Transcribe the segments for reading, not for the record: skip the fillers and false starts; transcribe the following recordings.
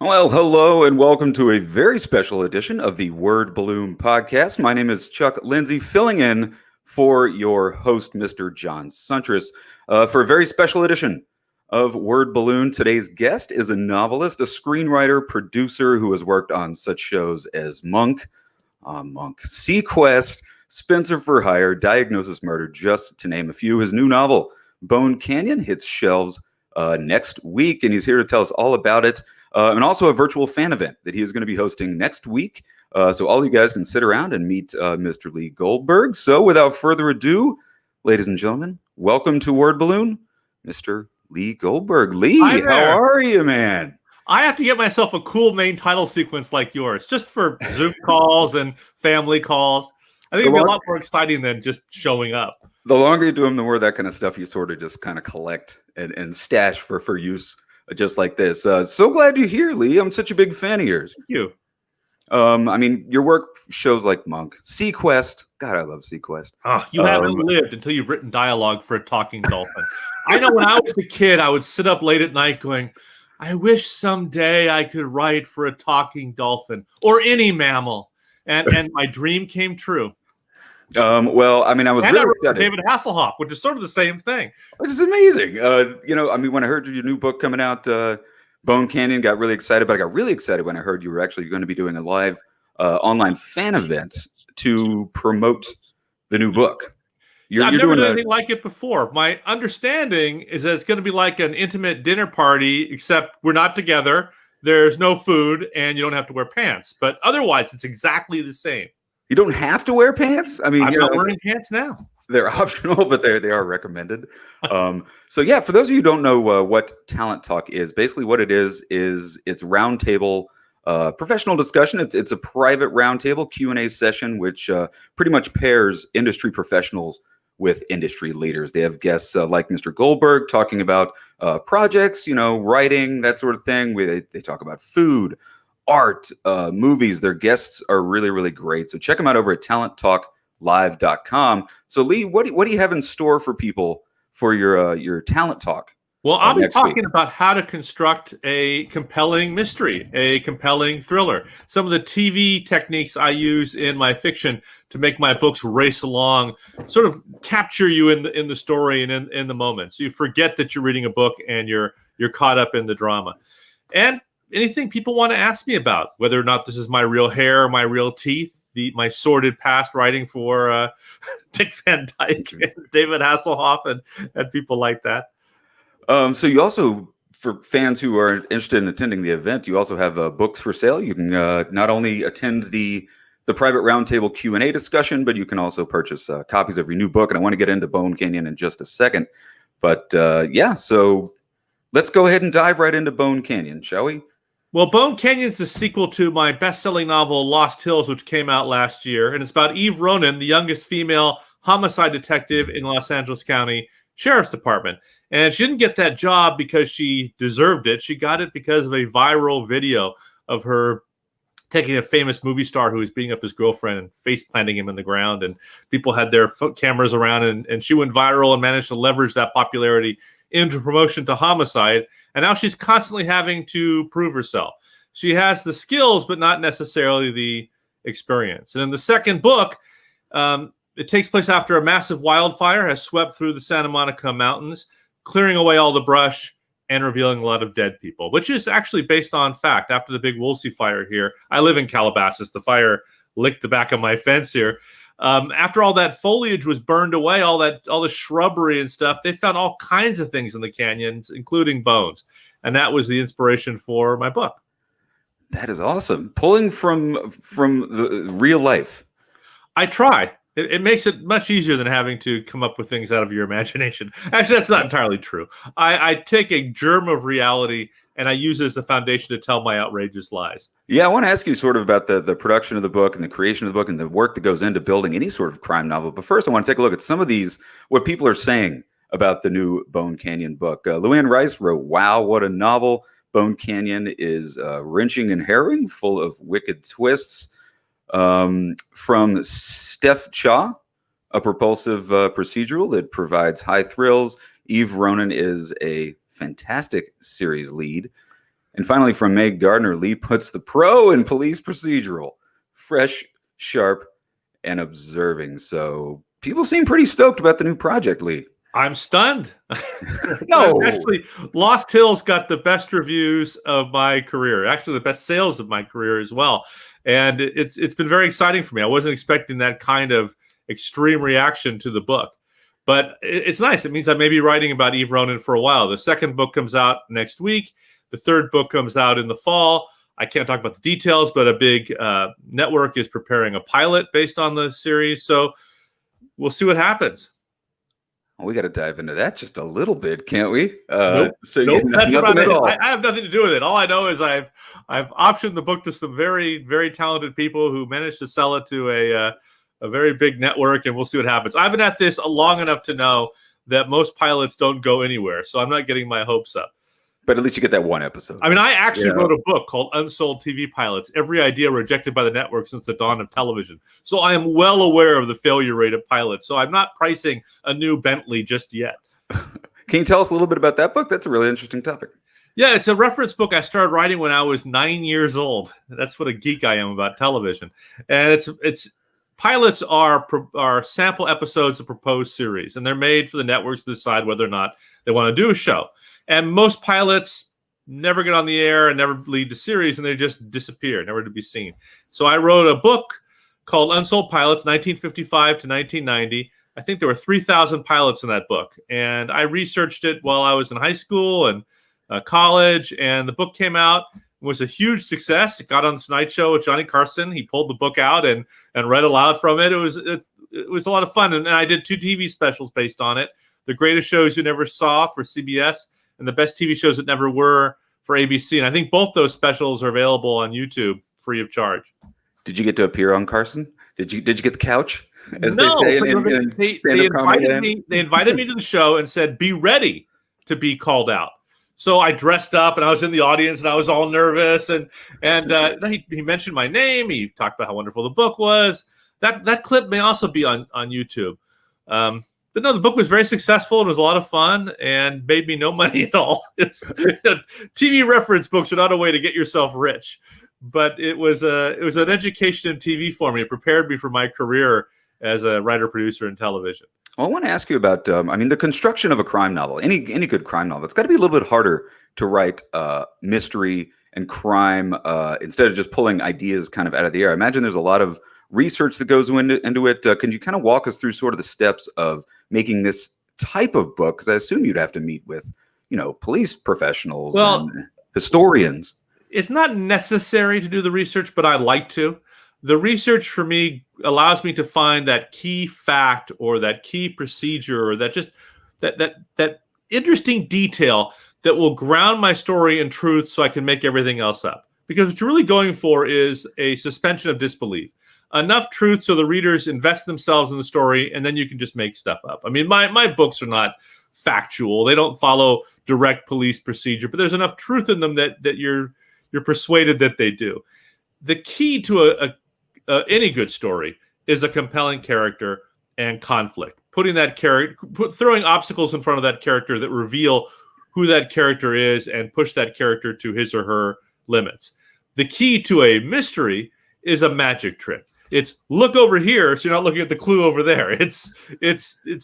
Well, hello and welcome to a very special edition of the Word Balloon podcast. My name is Chuck Lindsay, filling in for your host, Mr. John Suntress, for a very special edition of Word Balloon. Today's guest is a novelist, a screenwriter, producer who has worked on such shows as Monk, Sequest, Spencer for Hire, Diagnosis Murder, just to name a few. His new novel, Bone Canyon, hits shelves next week, and he's here to tell us all about it. And also a virtual fan event that he is going to be hosting next week. So all you guys can sit around and meet Mr. Lee Goldberg. So without further ado, ladies and gentlemen, welcome to Word Balloon, Mr. Lee Goldberg. Lee, how are you, man? I have to get myself a cool main title sequence like yours, just for Zoom calls and family calls. I think it'd be a lot more exciting than just showing up. The longer you do them, the more that kind of stuff you sort of just kind of collect and stash for use. Just like this. So glad you're here, Lee. I'm such a big fan of yours. Thank you. I mean, your work shows like Monk, Sequest. God, I love Sequest. You haven't lived until you've written dialogue for a talking dolphin. I know when I was a kid, I would sit up late at night going, I wish someday I could write for a talking dolphin or any mammal. And my dream came true. Well, I mean, I was really excited. David Hasselhoff, which is sort of the same thing. Which is amazing. I mean, when I heard your new book coming out, Bone Canyon, got really excited. But I got really excited when I heard you were actually going to be doing a live online fan event to promote the new book. I've never done anything like it before. My understanding is that it's going to be like an intimate dinner party, except we're not together. There's no food, and you don't have to wear pants. But otherwise, it's exactly the same. You don't have to wear pants. I mean, I'm not wearing pants now. They're optional, but they are recommended. So yeah, for those of you who don't know what Talent Talk is, basically what it is it's roundtable professional discussion. It's a private roundtable Q&A session, which pretty much pairs industry professionals with industry leaders. They have guests like Mr. Goldberg talking about projects, writing, that sort of thing. They talk about food, art, movies. Their guests are really, really great. So check them out over at talenttalklive.com. So Lee, what do you have in store for people for your Talent Talk? Well, I'll be talking about how to construct a compelling mystery, a compelling thriller. Some of the TV techniques I use in my fiction to make my books race along, sort of capture you in the story and in the moment. So you forget that you're reading a book and you're caught up in the drama. And anything people want to ask me about, whether or not this is my real hair, my real teeth, my sordid past writing for Dick Van Dyke and David Hasselhoff and people like that. So you also, for fans who are interested in attending the event, you also have books for sale. You can not only attend the private roundtable Q&A discussion, but you can also purchase copies of your new book. And I want to get into Bone Canyon in just a second. But yeah, so let's go ahead and dive right into Bone Canyon, shall we? Well, Bone Canyon is the sequel to my best-selling novel, Lost Hills, which came out last year. And it's about Eve Ronan, the youngest female homicide detective in Los Angeles County Sheriff's Department. And she didn't get that job because she deserved it. She got it because of a viral video of her taking a famous movie star who was beating up his girlfriend and face planting him in the ground. And people had their cameras around, and she went viral and managed to leverage that popularity into promotion to homicide. And now she's constantly having to prove herself. She has the skills, but not necessarily the experience. And in the second book, it takes place after a massive wildfire has swept through the Santa Monica Mountains, clearing away all the brush and revealing a lot of dead people, which is actually based on fact. After the big Woolsey fire here, I live in Calabasas. The fire licked the back of my fence here. After all that foliage was burned away, all the shrubbery and stuff, they found all kinds of things in the canyons, including bones. And that was the inspiration for my book. That is awesome. Pulling from the real life. I try. It makes it much easier than having to come up with things out of your imagination. Actually, that's not entirely true. I take a germ of reality and I use it as the foundation to tell my outrageous lies. Yeah, I want to ask you sort of about the production of the book and the creation of the book and the work that goes into building any sort of crime novel. But first, I want to take a look at some of these, what people are saying about the new Bone Canyon book. Luann Rice wrote, "Wow, what a novel. Bone Canyon is wrenching and harrowing, full of wicked twists." From Steph Cha, a propulsive procedural that provides high thrills. Eve Ronan is a fantastic series lead. And finally, from Meg Gardner, Lee puts the pro in police procedural. Fresh, sharp, and observing. So people seem pretty stoked about the new project, Lee. I'm stunned. No. Actually, Lost Hills got the best reviews of my career. Actually, the best sales of my career as well. And it's been very exciting for me. I wasn't expecting that kind of extreme reaction to the book. But it's nice. It means I may be writing about Eve Ronin for a while. The second book comes out next week. The third book comes out in the fall. I can't talk about the details, but a big network is preparing a pilot based on the series. So we'll see what happens. Well, we got to dive into that just a little bit, can't we? Nope. That's nothing at all. I have nothing to do with it. All I know is I've optioned the book to some very, very talented people who managed to sell it to a very big network, and we'll see what happens. I've been at this long enough to know that most pilots don't go anywhere, so I'm not getting my hopes up. But at least you get that one episode. I mean, I actually wrote a book called Unsold TV Pilots, Every Idea Rejected by the Network Since the Dawn of Television. So I am well aware of the failure rate of pilots. So I'm not pricing a new Bentley just yet. Can you tell us a little bit about that book? That's a really interesting topic. Yeah, it's a reference book I started writing when I was 9 years old. That's what a geek I am about television. And it's pilots are sample episodes of proposed series, and they're made for the networks to decide whether or not they want to do a show. And most pilots never get on the air and never lead to series, and they just disappear, never to be seen. So I wrote a book called Unsold Pilots, 1955 to 1990. I think there were 3,000 pilots in that book. And I researched it while I was in high school and college, and the book came out. It was a huge success. It got on the Tonight Show with Johnny Carson. He pulled the book out and read aloud from it. It was a lot of fun, and I did 2 TV specials based on it. The Greatest Shows You Never Saw for CBS, and the Best TV Shows That Never Were for ABC. And I think both those specials are available on YouTube free of charge. Did you get to appear on Carson? Did you get the couch? As no, they say they invited me to the show and said, be ready to be called out. So I dressed up and I was in the audience and I was all nervous. And he mentioned my name. He talked about how wonderful the book was. That clip may also be on YouTube. But no, the book was very successful and was a lot of fun and made me no money at all. TV reference books are not a way to get yourself rich, but it was an education in TV for me. It prepared me for my career as a writer producer in television. Well, I want to ask you about, the construction of a crime novel. Any good crime novel, it's got to be a little bit harder to write mystery and crime instead of just pulling ideas kind of out of the air. I imagine there's a lot of research that goes into it. Can you kind of walk us through sort of the steps of making this type of book? Because I assume you'd have to meet with, police professionals and historians. It's not necessary to do the research, but I like to. The research for me allows me to find that key fact or that key procedure or that interesting detail that will ground my story in truth so I can make everything else up. Because what you're really going for is a suspension of disbelief. Enough truth so the readers invest themselves in the story, and then you can just make stuff up. I mean, my books are not factual. They don't follow direct police procedure, but there's enough truth in them that you're persuaded that they do. The key to any good story is a compelling character and conflict. Throwing obstacles in front of that character that reveal who that character is and push that character to his or her limits. The key to a mystery is a magic trick. It's look over here, so you're not looking at the clue over there. It's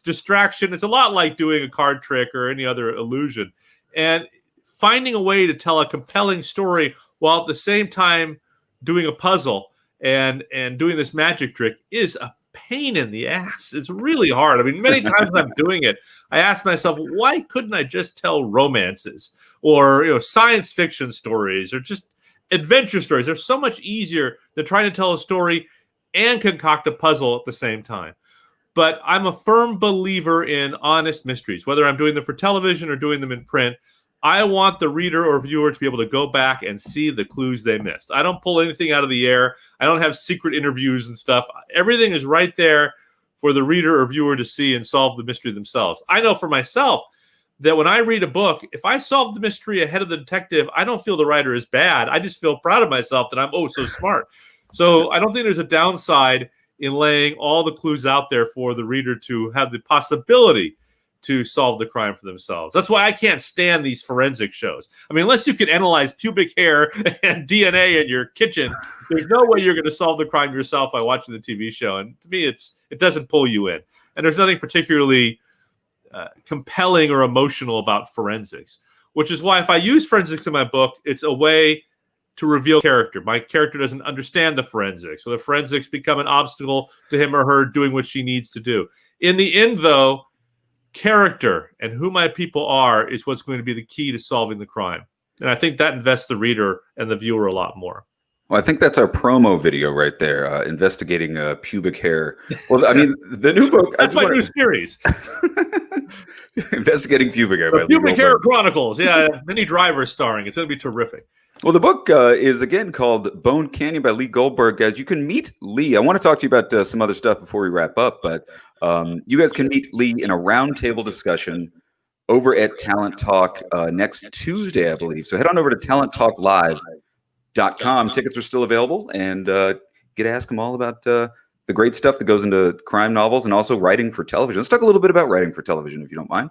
distraction. It's a lot like doing a card trick or any other illusion. And finding a way to tell a compelling story while at the same time doing a puzzle and doing this magic trick is a pain in the ass. It's really hard. I mean, many times I'm doing it, I ask myself, why couldn't I just tell romances or science fiction stories or just adventure stories? They're so much easier than trying to tell a story and concoct a puzzle at the same time. But I'm a firm believer in honest mysteries, whether I'm doing them for television or doing them in print. I want the reader or viewer to be able to go back and see the clues they missed. I don't pull anything out of the air. I don't have secret interviews and stuff. Everything is right there for the reader or viewer to see and solve the mystery themselves. I know for myself that when I read a book, if I solve the mystery ahead of the detective, I don't feel the writer is bad. I just feel proud of myself that I'm so smart. So I don't think there's a downside in laying all the clues out there for the reader to have the possibility to solve the crime for themselves. That's why I can't stand these forensic shows. I mean, unless you can analyze pubic hair and DNA in your kitchen, there's no way you're going to solve the crime yourself by watching the TV show. And to me, it doesn't pull you in. And there's nothing particularly compelling or emotional about forensics, which is why if I use forensics in my book, it's a way to reveal character. My character doesn't understand the forensics, so the forensics become an obstacle to him or her doing what she needs to do. In the end, though, character and who my people are is what's going to be the key to solving the crime. And I think that invests the reader and the viewer a lot more. Well, I think that's our promo video right there, investigating pubic hair. Well, I mean, the new book. That's my new series. Investigating pubic hair. The Pubic Hair Chronicles. Yeah, Minnie Driver's starring. It's going to be terrific. Well, the book is, again, called Bone Canyon by Lee Goldberg. Guys, you can meet Lee. I want to talk to you about some other stuff before we wrap up, but you guys can meet Lee in a roundtable discussion over at Talent Talk next Tuesday, I believe. So head on over to talenttalklive.com. Tickets are still available, and get to ask him all about the great stuff that goes into crime novels and also writing for television. Let's talk a little bit about writing for television, if you don't mind.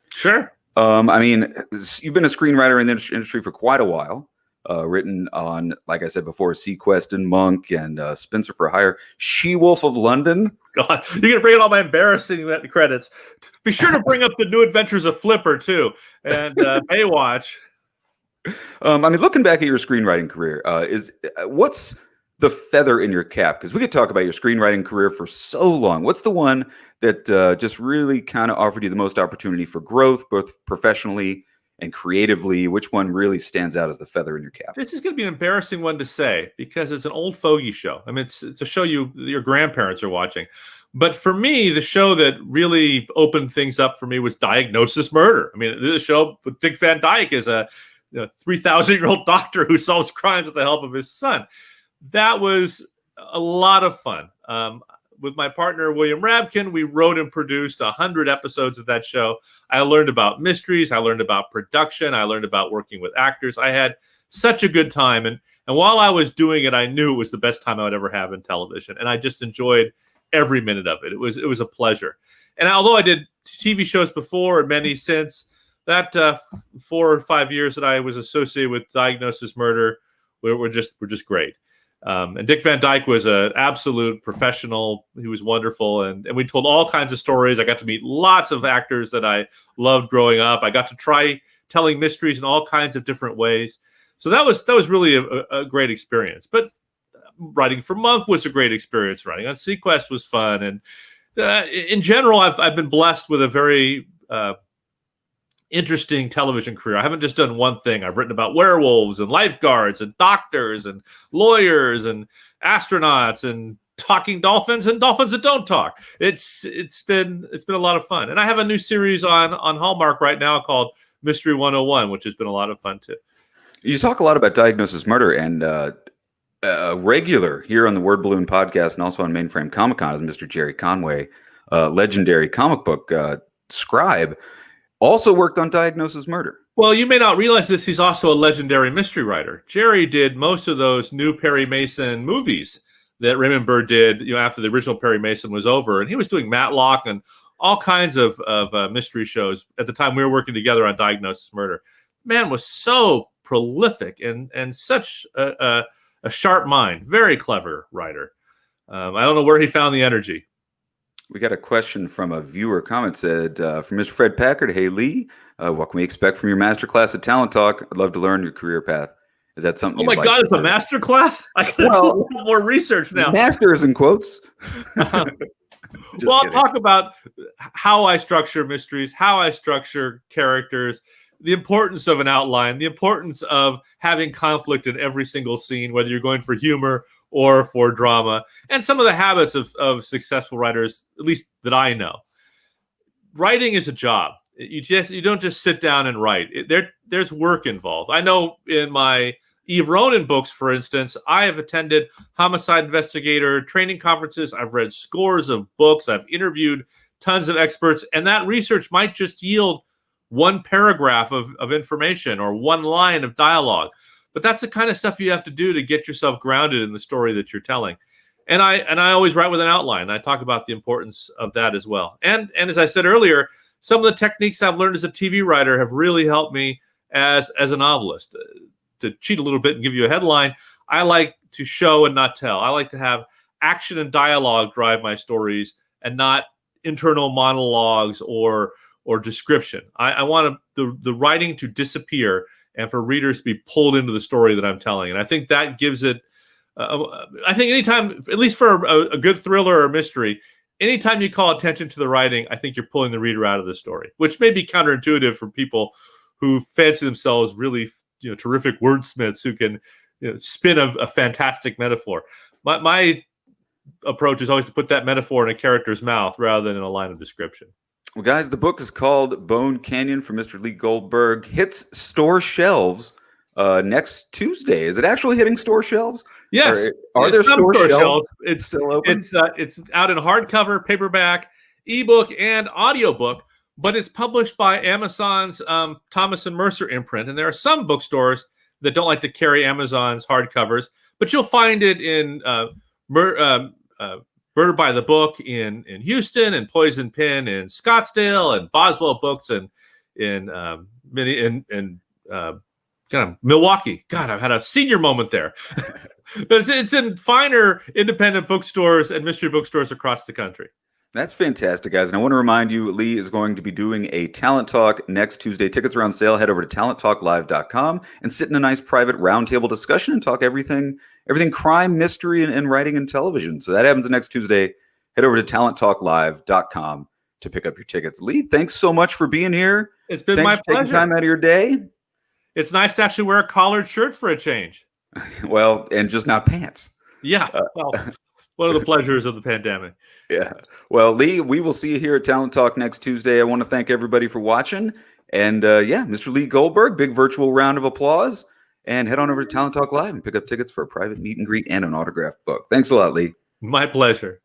Sure. I mean, you've been a screenwriter in the industry for quite a while. Written on, like I said before, Sequest and Monk and Spencer for Hire, She-Wolf of London. God, you're going to bring in all my embarrassing credits. Be sure to bring up the New Adventures of Flipper, too, and Baywatch. I mean, looking back at your screenwriting career, what's the feather in your cap? Because we could talk about your screenwriting career for so long. What's the one that just really kind of offered you the most opportunity for growth, both professionally and creatively? Which one really stands out as the feather in your cap? This is going to be an embarrassing one to say because it's an old fogey show. I mean, it's a show your grandparents are watching. But for me, the show that really opened things up for me was Diagnosis Murder. I mean, this show with Dick Van Dyke is a 3,000-year-old doctor who solves crimes with the help of his son. That was a lot of fun. With my partner, William Rabkin, we wrote and produced 100 episodes of that show. I learned about mysteries. I learned about production. I learned about working with actors. I had such a good time. And while I was doing it, I knew it was the best time I would ever have in television. And I just enjoyed every minute of it. It was a pleasure. And although I did TV shows before and many since, that 4 or 5 years that I was associated with Diagnosis Murder were just great. And Dick Van Dyke was an absolute professional. He was wonderful. And we told all kinds of stories. I got to meet lots of actors that I loved growing up. I got to try telling mysteries in all kinds of different ways. So that was really a great experience. But writing for Monk was a great experience. Writing on Sequest was fun. And in general, I've been blessed with a very interesting television career. I haven't just done one thing. I've written about werewolves and lifeguards and doctors and lawyers and astronauts and talking dolphins and dolphins that don't talk. It's been a lot of fun. And I have a new series on Hallmark right now called Mystery 101, which has been a lot of fun too. You talk a lot about Diagnosis Murder, and a regular here on the Word Balloon podcast and also on Mainframe Comic Con is Mr. Jerry Conway, legendary comic book scribe. Also worked on Diagnosis Murder. Well, you may not realize this. He's also a legendary mystery writer. Jerry did most of those new Perry Mason movies that Raymond Burr did, after the original Perry Mason was over. And he was doing Matlock and all kinds of mystery shows at the time we were working together on Diagnosis Murder. Man was so prolific and such a sharp mind. Very clever writer. I don't know where he found the energy. We got a question from a viewer comment said, from Mr. Fred Packard, hey, Lee, what can we expect from your masterclass at Talent Talk? I'd love to learn your career path. Is that something? Oh my God, it's a masterclass? I can do a lot more research now. Master is in quotes. Well, I'll talk about how I structure mysteries, how I structure characters, the importance of an outline, the importance of having conflict in every single scene, whether you're going for humor or for drama, and some of the habits of successful writers, at least that I know. Writing is a job. You don't just sit down and write. There's work involved. I know in my Eve Ronin books, for instance, I have attended homicide investigator training conferences. I've read scores of books. I've interviewed tons of experts, and that research might just yield one paragraph of information or one line of dialogue. But that's the kind of stuff you have to do to get yourself grounded in the story that you're telling. And I always write with an outline. I talk about the importance of that as well. And as I said earlier, some of the techniques I've learned as a TV writer have really helped me as a novelist. To cheat a little bit and give you a headline, I like to show and not tell. I like to have action and dialogue drive my stories and not internal monologues or description. I want the writing to disappear and for readers to be pulled into the story that I'm telling. And I think that gives it, I think anytime, at least for a good thriller or mystery, anytime you call attention to the writing, I think you're pulling the reader out of the story, which may be counterintuitive for people who fancy themselves really, terrific wordsmiths who can spin a fantastic metaphor. My approach is always to put that metaphor in a character's mouth rather than in a line of description. Well, guys, the book is called Bone Canyon from Mr. Lee Goldberg. Hits store shelves next Tuesday. Is it actually hitting store shelves? Yes. Are there store shelves? It's still open? It's out in hardcover, paperback, ebook, and audiobook, but it's published by Amazon's Thomas and Mercer imprint. And there are some bookstores that don't like to carry Amazon's hardcovers, but you'll find it in Murder by the Book in Houston, and Poison Pen in Scottsdale, and Boswell Books in kind of Milwaukee. God, I've had a senior moment there. But it's in finer independent bookstores and mystery bookstores across the country. That's fantastic, guys. And I want to remind you, Lee is going to be doing a Talent Talk next Tuesday. Tickets are on sale. Head over to talenttalklive.com and sit in a nice private roundtable discussion and talk everything crime, mystery, and writing and television. So that happens next Tuesday. Head over to talenttalklive.com to pick up your tickets. Lee, thanks so much for being here. It's been thanks my for pleasure. taking time out of your day. It's nice to actually wear a collared shirt for a change. Well, and just not pants. Yeah. Well, one of the pleasures of the pandemic. Yeah. Well, Lee, we will see you here at Talent Talk next Tuesday. I want to thank everybody for watching. And Mr. Lee Goldberg, big virtual round of applause. And head on over to Talent Talk Live and pick up tickets for a private meet and greet and an autographed book. Thanks a lot, Lee. My pleasure.